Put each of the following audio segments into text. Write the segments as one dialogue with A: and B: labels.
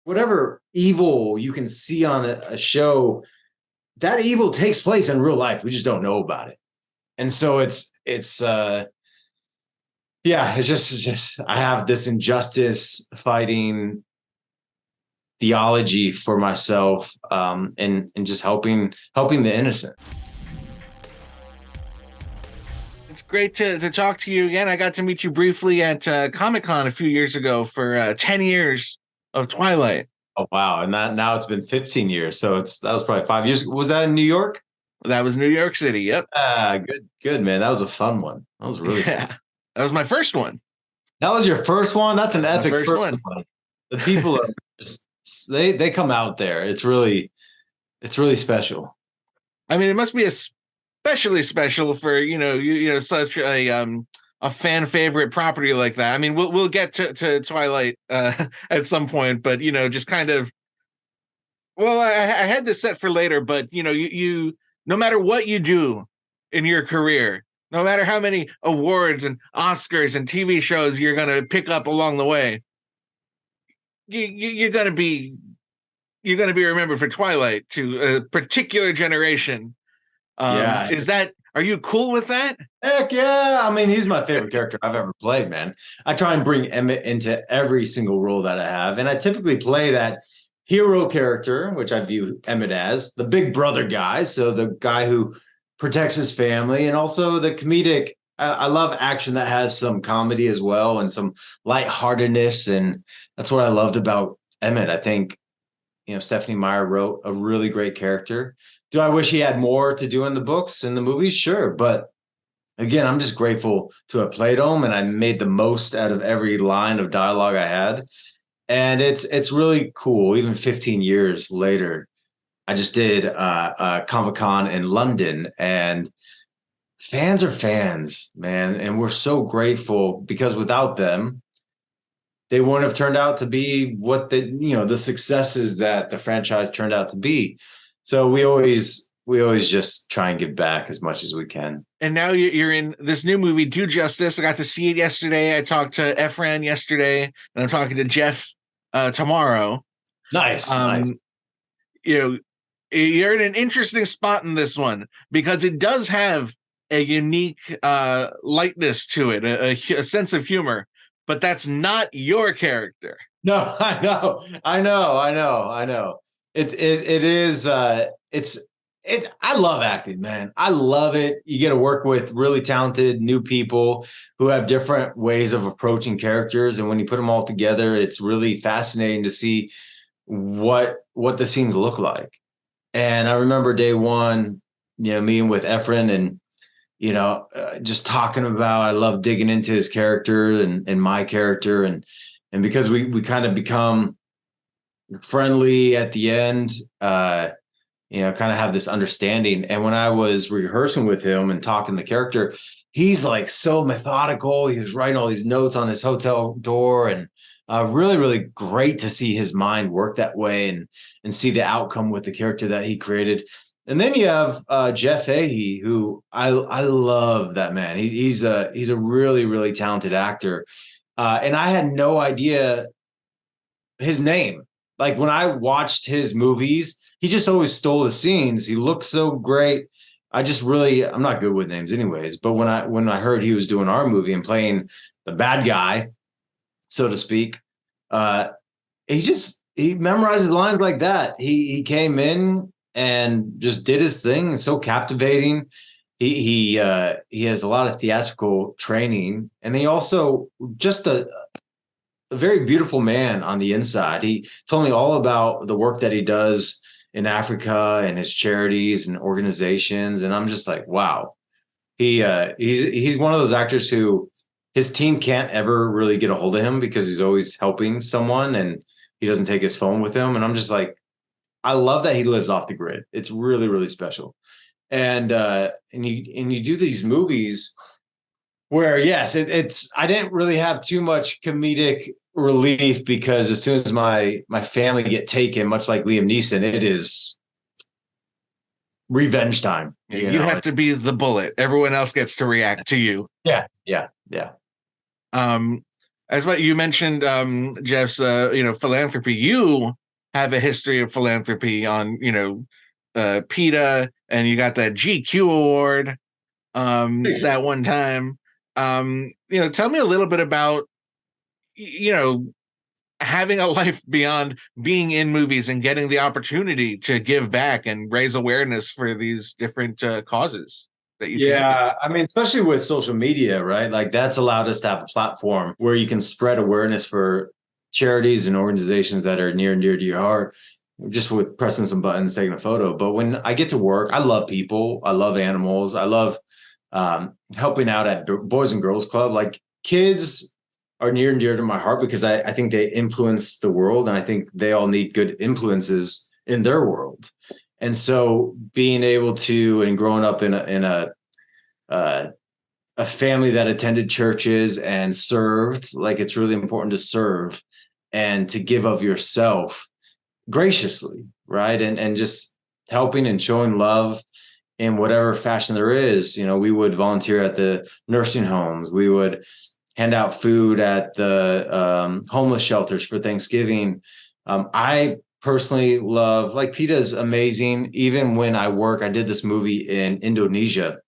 A: whatever evil you can see on a show, that evil takes place in real life. We just don't know about it. And so yeah, it's just I have this injustice fighting theology for myself, and just helping the innocent.
B: It's great to talk to you again. I got to meet you briefly at Comic-Con a few years ago for 10 years of Twilight.
A: Oh wow. And that now it's been 15 years. So that was probably 5 years. Was that in New York?
B: That was New York City. Yep.
A: Good, man. That was a fun one. That was really fun.
B: Yeah. That was my first one.
A: That was your first one? That's an epic
B: first one.
A: The people are just, they come out there. It's really special.
B: I mean, it must be especially special for, such a fan favorite property like that. I mean, we'll get to Twilight at some point, but just kind of. Well, I had this set for later, but you no matter what you do in your career, no matter how many awards and Oscars and TV shows you're gonna pick up along the way, you're gonna be remembered for Twilight to a particular generation.
A: Yeah.
B: Are you cool with that?
A: Heck yeah. I mean, he's my favorite character I've ever played, man. I try and bring Emmett into every single role that I have. And I typically play that hero character, which I view Emmett as the big brother guy. So the guy who protects his family, and also the comedic. I love action that has some comedy as well and some lightheartedness. And that's what I loved about Emmett. I think, Stephanie Meyer wrote a really great character. Do I wish he had more to do in the books and the movies? Sure. But again, I'm just grateful to have played him, and I made the most out of every line of dialogue I had. And it's really cool. Even 15 years later, I just did Comic-Con in London, and fans are fans, man. And we're so grateful, because without them, they wouldn't have turned out to be what the successes that the franchise turned out to be. So we always just try and give back as much as we can.
B: And now you're in this new movie, Do Justice. I got to see it yesterday. I talked to Efren yesterday, and I'm talking to Jeff tomorrow.
A: Nice.
B: You're in an interesting spot in this one, because it does have a unique lightness to it, a sense of humor, but that's not your character.
A: No, I know. It is. I love acting, man. I love it. You get to work with really talented new people who have different ways of approaching characters, and when you put them all together, it's really fascinating to see what the scenes look like. And I remember day one, meeting with Efren, and just talking about, I love digging into his character and my character, and because we kind of become friendly at the end, kind of have this understanding. And when I was rehearsing with him and talking the character, he's like so methodical. He was writing all these notes on his hotel door, and really, really great to see his mind work that way and see the outcome with the character that he created. And then you have Jeff Fahey, who I love that man. He's a really, really talented actor. And I had no idea his name. Like, when I watched his movies, he just always stole the scenes. He looked so great. I'm not good with names anyways. But when I heard he was doing our movie and playing the bad guy, so to speak, he memorizes lines like that. He came in and just did his thing. It's so captivating. He has a lot of theatrical training, and he also just a very beautiful man on the inside. He told me all about the work that he does in Africa and his charities and organizations, and I'm just like, wow. He's one of those actors who his team can't ever really get a hold of him, because he's always helping someone and he doesn't take his phone with him. And I'm just like, I love that he lives off the grid. It's really, really special. And you do these movies where, yes, I didn't really have too much comedic relief, because as soon as my family get taken, much like Liam Neeson, it is revenge time.
B: You have to be the bullet. Everyone else gets to react to you.
A: Yeah.
B: As what you mentioned, Jeff's, philanthropy. You have a history of philanthropy on, PETA, and you got that GQ award that one time. Tell me a little bit about, you know, having a life beyond being in movies and getting the opportunity to give back and raise awareness for these different causes that you champion.
A: Yeah, I mean, especially with social media, right? Like that's allowed us to have a platform where you can spread awareness for charities and organizations that are near and dear to your heart, just with pressing some buttons, taking a photo. But when I get to work, I love people, I love animals, I love helping out at Boys and Girls Club. Like kids are near and dear to my heart because I think they influence the world, and I think they all need good influences in their world. And so being able to and growing up in a family that attended churches and served, like it's really important to serve and to give of yourself graciously, right? And just helping and showing love in whatever fashion there is. You know, we would volunteer at the nursing homes. We would hand out food at the homeless shelters for Thanksgiving. I personally love, like PETA's amazing. Even when I work, I did this movie in Indonesia,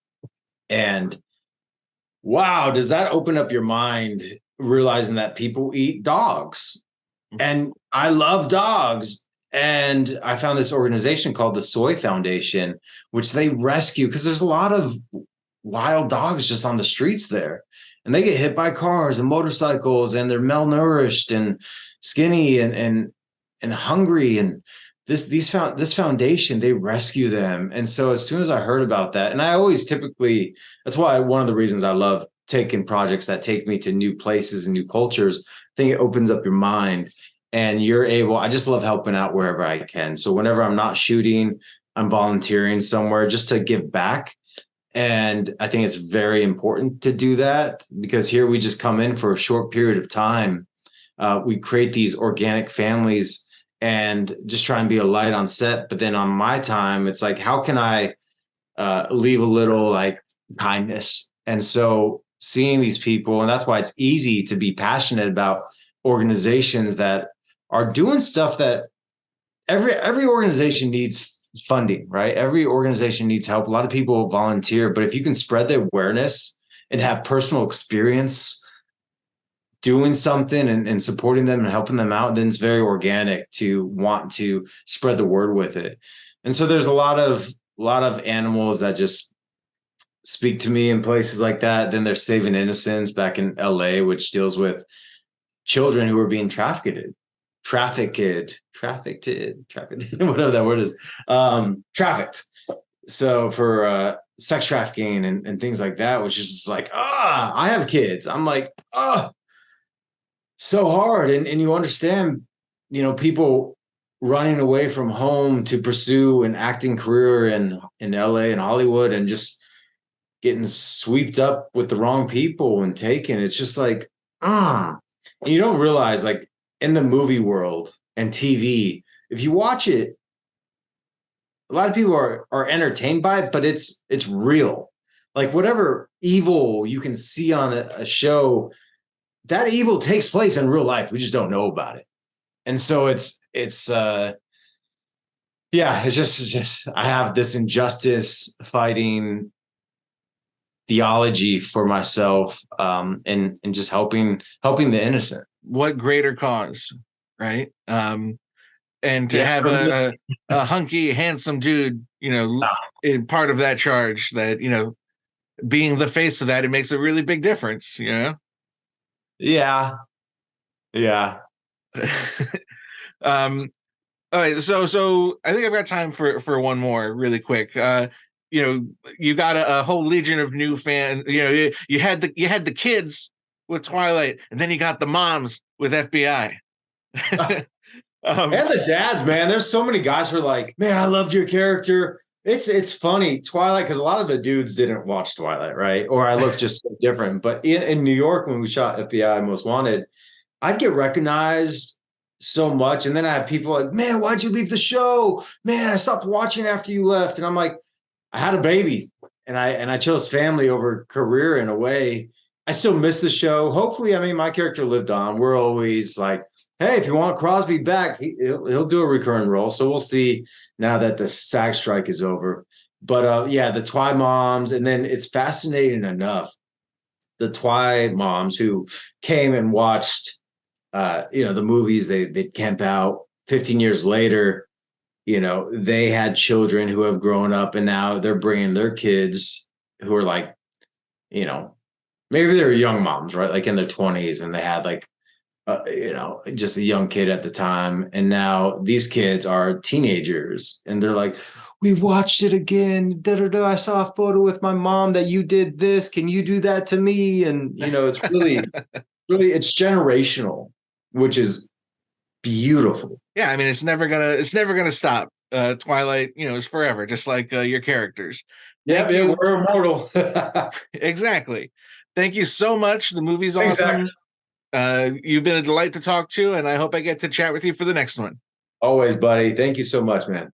A: and wow, does that open up your mind realizing that people eat dogs? And I love dogs. And I found this organization called the Soy Foundation, which they rescue because there's a lot of wild dogs just on the streets there. And they get hit by cars and motorcycles, and they're malnourished and skinny and hungry. And this foundation, they rescue them. And so as soon as I heard about that, and I always typically, that's why one of the reasons I love taking projects that take me to new places and new cultures. I think it opens up your mind, and you're able, I just love helping out wherever I can. So whenever I'm not shooting, I'm volunteering somewhere just to give back. And I think it's very important to do that, because here we just come in for a short period of time. We create these organic families and just try and be a light on set. But then on my time, it's like, how can I leave a little like kindness? And so seeing these people, and that's why it's easy to be passionate about organizations that are doing stuff that every organization needs funding, right? Every organization needs help. A lot of people volunteer, but if you can spread the awareness and have personal experience doing something and supporting them and helping them out, then it's very organic to want to spread the word with it. And so there's a lot of animals that just speak to me in places like that. Then there's Saving Innocents back in LA, which deals with children who are being trafficked, whatever that word is, trafficked. So for sex trafficking and things like that, which is just like, I have kids. I'm like, so hard. And you understand, people running away from home to pursue an acting career in LA and Hollywood and just getting swept up with the wrong people and taken. It's just like, and you don't realize, like, in the movie world and TV, if you watch it, a lot of people are entertained by it, but it's real. Like whatever evil you can see on a show, that evil takes place in real life. We just don't know about it. And so it's just I have this injustice fighting theology for myself, and just helping the innocent.
B: What greater cause, right? And to have a hunky, handsome dude, in part of that charge, that, being the face of that, it makes a really big difference,
A: Yeah.
B: All right, so I think I've got time for one more really quick. You got a whole legion of new fans. You had the kids with Twilight, and then you got the moms with FBI.
A: And the dads, man. There's so many guys who are like, man, I loved your character. It's funny, Twilight, because a lot of the dudes didn't watch Twilight, right? Or I look just so different. But in New York, when we shot FBI Most Wanted, I'd get recognized so much. And then I had people like, man, why'd you leave the show? Man, I stopped watching after you left. And I'm like, I had a baby, and I chose family over career in a way. I still miss the show. Hopefully, I mean, my character lived on. We're always like, hey, if you want Crosby back, he'll do a recurring role. So we'll see now that the SAG strike is over. But yeah, the Twy moms, and then it's fascinating enough. The Twy moms who came and watched, the movies. They'd camp out. 15 years later, they had children who have grown up, and now they're bringing their kids who are like, you know, maybe they were young moms, right? Like in their 20s, and they had like, just a young kid at the time. And now these kids are teenagers and they're like, we watched it again. Da, da, da. I saw a photo with my mom that you did this. Can you do that to me? And, it's really, really, it's generational, which is beautiful.
B: Yeah, I mean, it's never gonna stop. Twilight, is forever, just like your characters.
A: Yeah,
B: Thank you.
A: we're immortal.
B: Exactly. Thank you so much. The movie's
A: Exactly.
B: awesome. You've been a delight to talk to, and I hope I get to chat with you for the next one.
A: Always, buddy. Thank you so much, man.